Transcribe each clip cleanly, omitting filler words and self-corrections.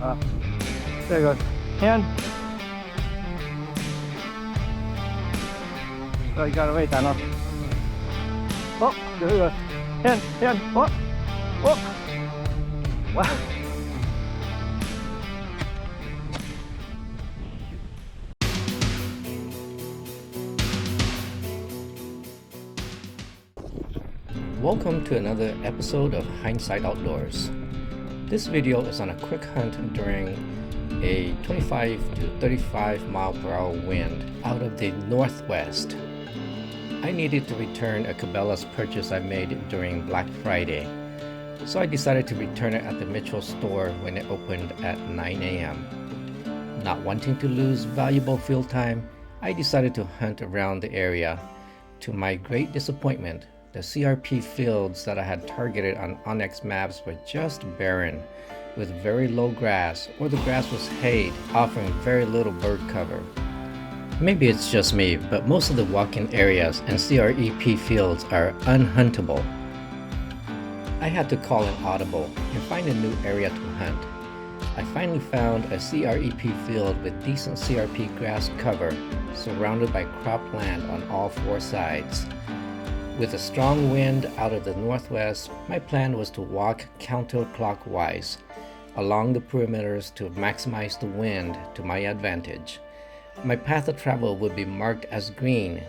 There you go. Hand. Oh, you gotta wait, Dano. Oh, there you go. Hand, hand. Oh, oh. Wow. Welcome to another episode of Hindsight Outdoors. This video is on a quick hunt during a 25 to 35 mile per hour wind out of the northwest. I needed to return a Cabela's purchase I made during Black Friday, so I decided to return it at the Mitchell store when it opened at 9 a.m. Not wanting to lose valuable field time, I decided to hunt around the area. To my great disappointment, the CRP fields that I had targeted on Onyx maps were just barren, with very low grass, or the grass was hayed, offering very little bird cover. Maybe it's just me, but most of the walk-in areas and CREP fields are unhuntable. I had to call an audible and find a new area to hunt. I finally found a CREP field with decent CRP grass cover, surrounded by cropland on all four sides. With a strong wind out of the northwest, my plan was to walk counterclockwise along the perimeters to maximize the wind to my advantage. My path of travel would be marked as green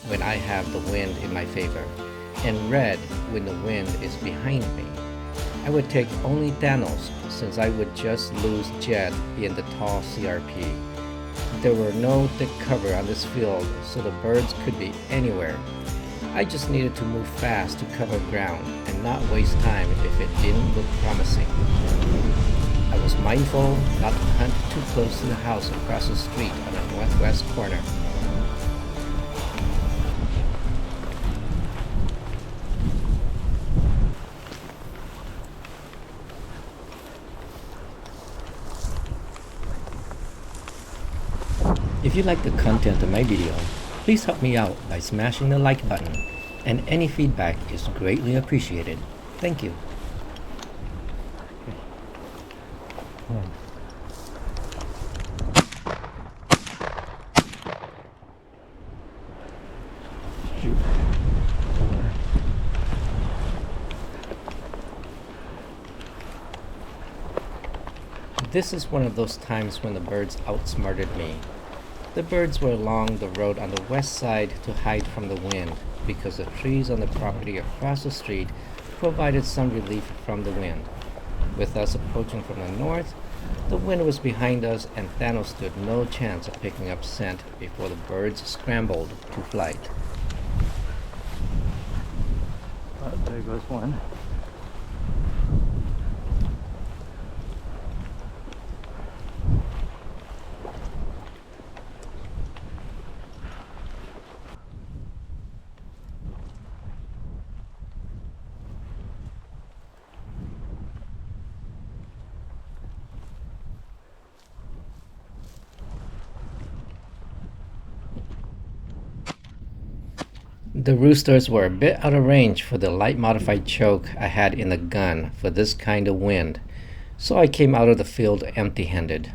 when I have the wind in my favor, and red when the wind is behind me. I would take only Thanos, since I would just lose Jet in the tall CRP. There were no thick cover on this field, so the birds could be anywhere. I just needed to move fast to cover ground and not waste time if it didn't look promising. I was mindful not to hunt too close to the house across the street on the northwest corner. If you like the content of my video, please help me out by smashing the like button, and any feedback is greatly appreciated. Thank you. This is one of those times when the birds outsmarted me. The birds were along the road on the west side to hide from the wind, because the trees on the property across the street provided some relief from the wind. With us approaching from the north, the wind was behind us and Thanos stood no chance of picking up scent before the birds scrambled to flight. There goes one. The roosters were a bit out of range for the light modified choke I had in the gun for this kind of wind, so I came out of the field empty-handed.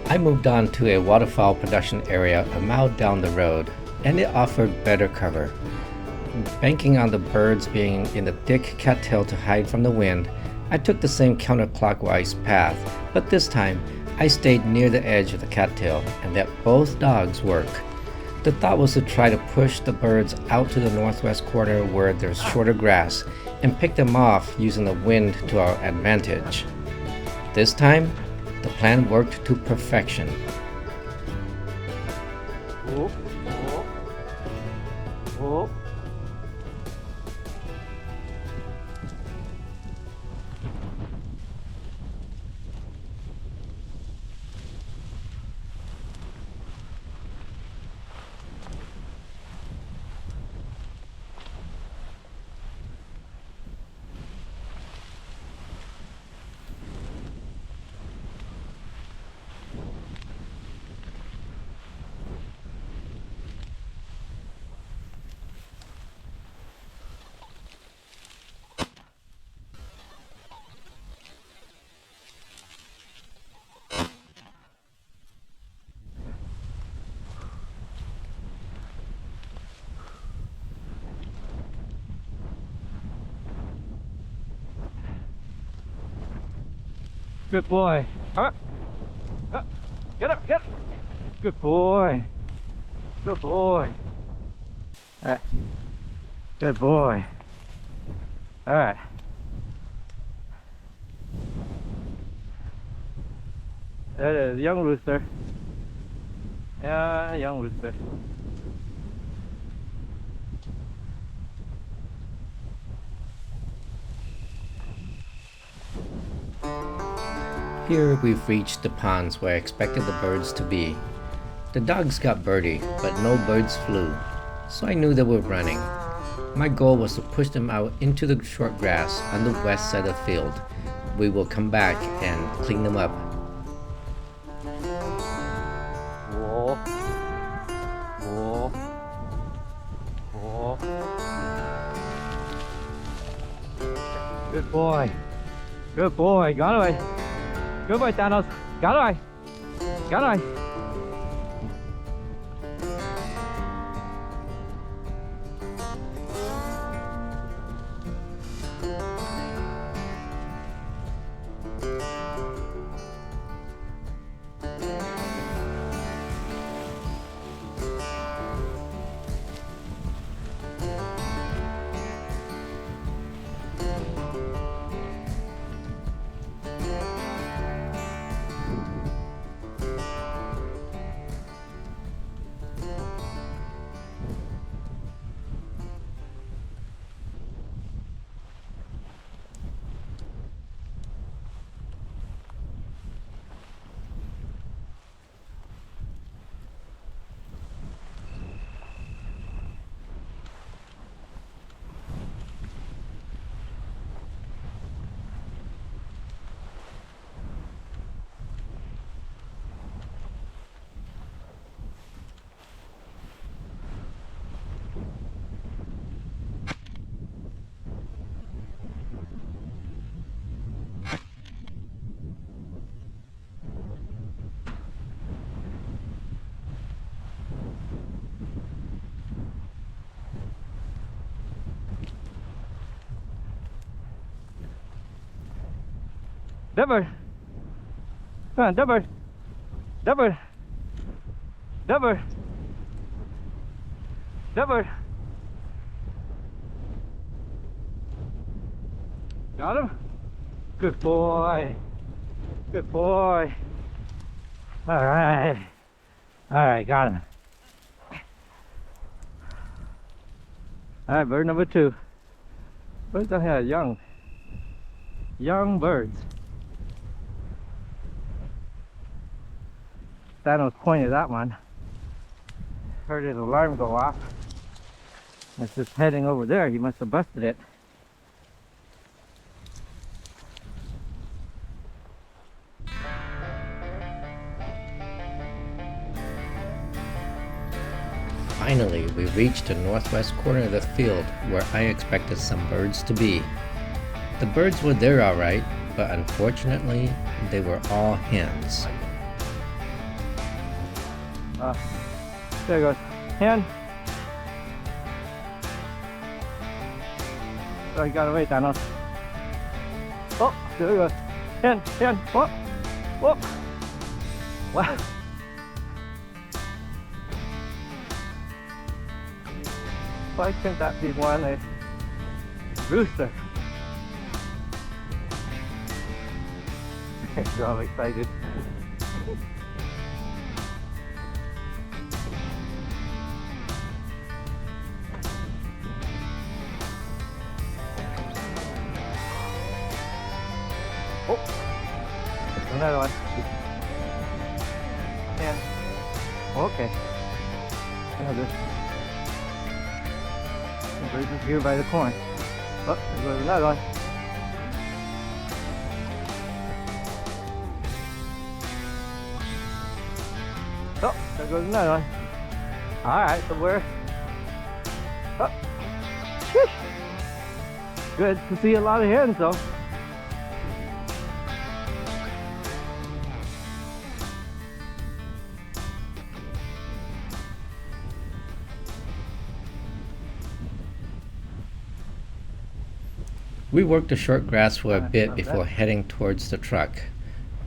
I moved on to a waterfowl production area a mile down the road, and it offered better cover. Banking on the birds being in the thick cattail to hide from the wind, I took the same counterclockwise path, but this time I stayed near the edge of the cattail and let both dogs work. The thought was to try to push the birds out to the northwest corner where there's shorter grass and pick them off using the wind to our advantage. This time, the plan worked to perfection. Oh, oh, oh. Good boy. Up. Up. Get up, get up. Good boy. Good boy. All right. Good boy. All right. That is a young rooster. Yeah, young rooster. Here we've reached the ponds where I expected the birds to be. The dogs got birdie, but no birds flew, so I knew they were running. My goal was to push them out into the short grass on the west side of the field. We will come back and clean them up. Whoa. Whoa. Whoa. Good boy. Good boy. Got away. Good boy, Thanos. Got away. Got away. Double. Come on, double. Double. Double. Double. Got him? Good boy. Good boy. All right. All right, got him. All right, bird number 2. Birds don't have young birds. Thanos pointed that one. Heard his alarm go off. It's just heading over there. He must have busted it. Finally, we reached the northwest corner of the field where I expected some birds to be. The birds were there all right, but unfortunately, they were all hens. There goes. Hen. Oh, he got away, Thanos. Oh, there he goes. Hen, hen. Whoop, whoop. Wow. Why can't that be one a rooster? He's all excited. Oh, another one. And okay, another. The bird is here by the corn. Oh, there goes another one. Oh, there goes another one. All right, so we're. Oh, sheesh. Good to see a lot of hens though. We worked the short grass for a bit before heading towards the truck.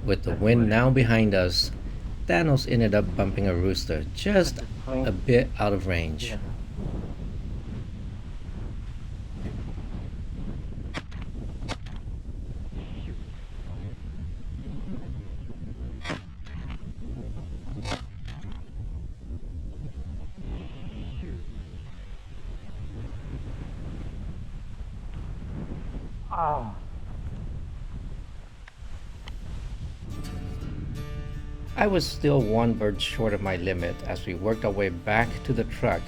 With the wind now behind us, Thanos ended up bumping a rooster just a bit out of range. Yeah. Oh. I was still one bird short of my limit as we worked our way back to the truck.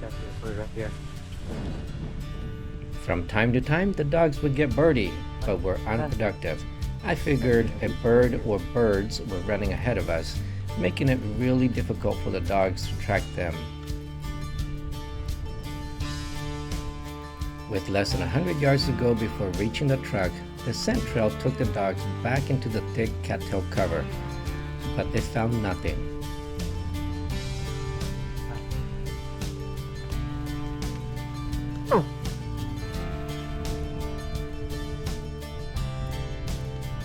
That's it, put it right here. From time to time, the dogs would get birdie, but were unproductive. I figured a bird or birds were running ahead of us, making it really difficult for the dogs to track them. With less than 100 yards to go before reaching the truck, the scent trail took the dogs back into the thick cattail cover, but they found nothing. Oh.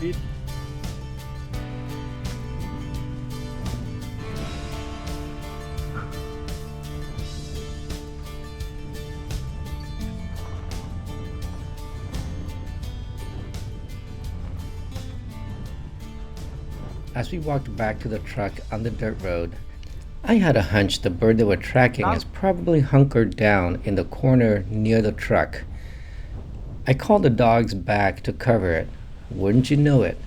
Beep. As we walked back to the truck on the dirt road, I had a hunch the bird they were tracking is probably hunkered down in the corner near the truck. I called the dogs back to cover it. Wouldn't you know it?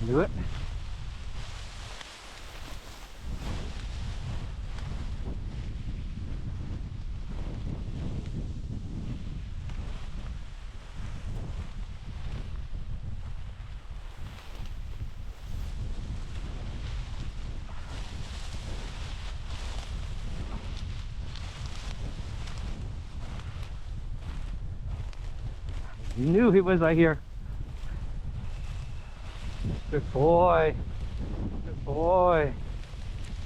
Do it. You knew he was right here. Good boy. Good boy.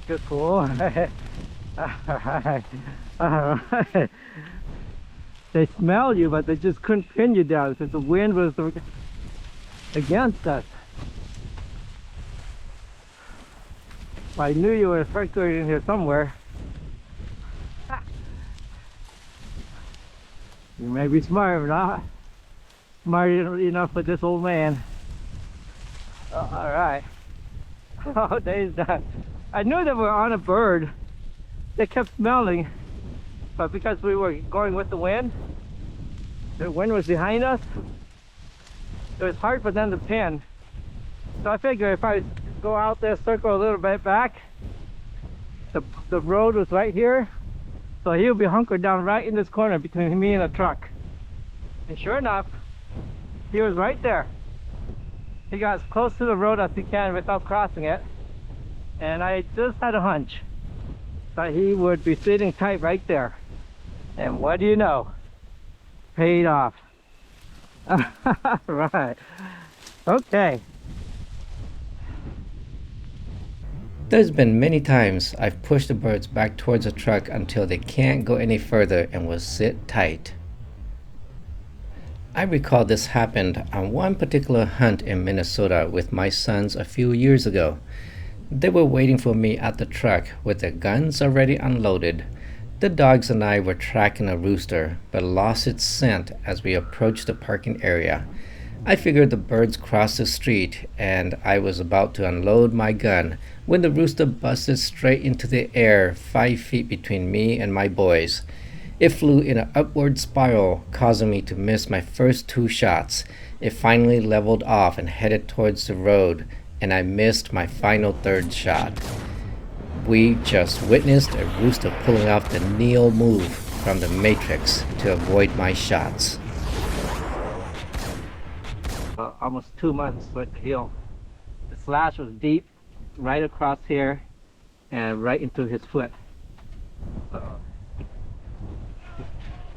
Good boy. Alright. Alright. They smell you, but they just couldn't pin you down because the wind was against us. I knew you were circulating here somewhere. You may be smart, but not smart enough for this old man. Alright. Oh, days done. I knew they were on a bird. They kept smelling, but because we were going with the wind was behind us, it was hard for them to pin. So I figured if I go out there, circle a little bit back, the road was right here, so he'll be hunkered down right in this corner between me and the truck. And sure enough, he was right there. He got as close to the road as he can without crossing it, and I just had a hunch that he would be sitting tight right there. And what do you know? Paid off. Right. Okay. There's been many times I've pushed the birds back towards the truck until they can't go any further and will sit tight. I recall this happened on one particular hunt in Minnesota with my sons a few years ago. They were waiting for me at the truck with their guns already unloaded. The dogs and I were tracking a rooster, but lost its scent as we approached the parking area. I figured the birds crossed the street and I was about to unload my gun when the rooster busted straight into the air 5 feet between me and my boys. It flew in an upward spiral, causing me to miss my first 2 shots. It finally leveled off and headed towards the road, and I missed my final 3rd shot. We just witnessed a rooster pulling off the Neo move from the Matrix to avoid my shots. Almost 2 months with the heel. The slash was deep, right across here, and right into his foot.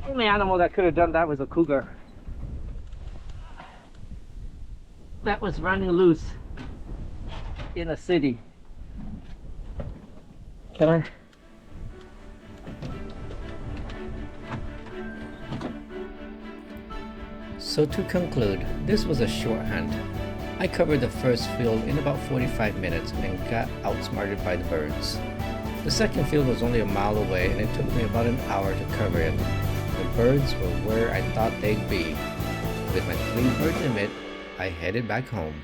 Only animal that could have done that was a cougar. that was running loose in a city. Can I? So to conclude, this was a short hunt. I covered the first field in about 45 minutes and got outsmarted by the birds. The second field was only a mile away and it took me about an hour to cover it. The birds were where I thought they'd be. With my 3 bird limit, I headed back home.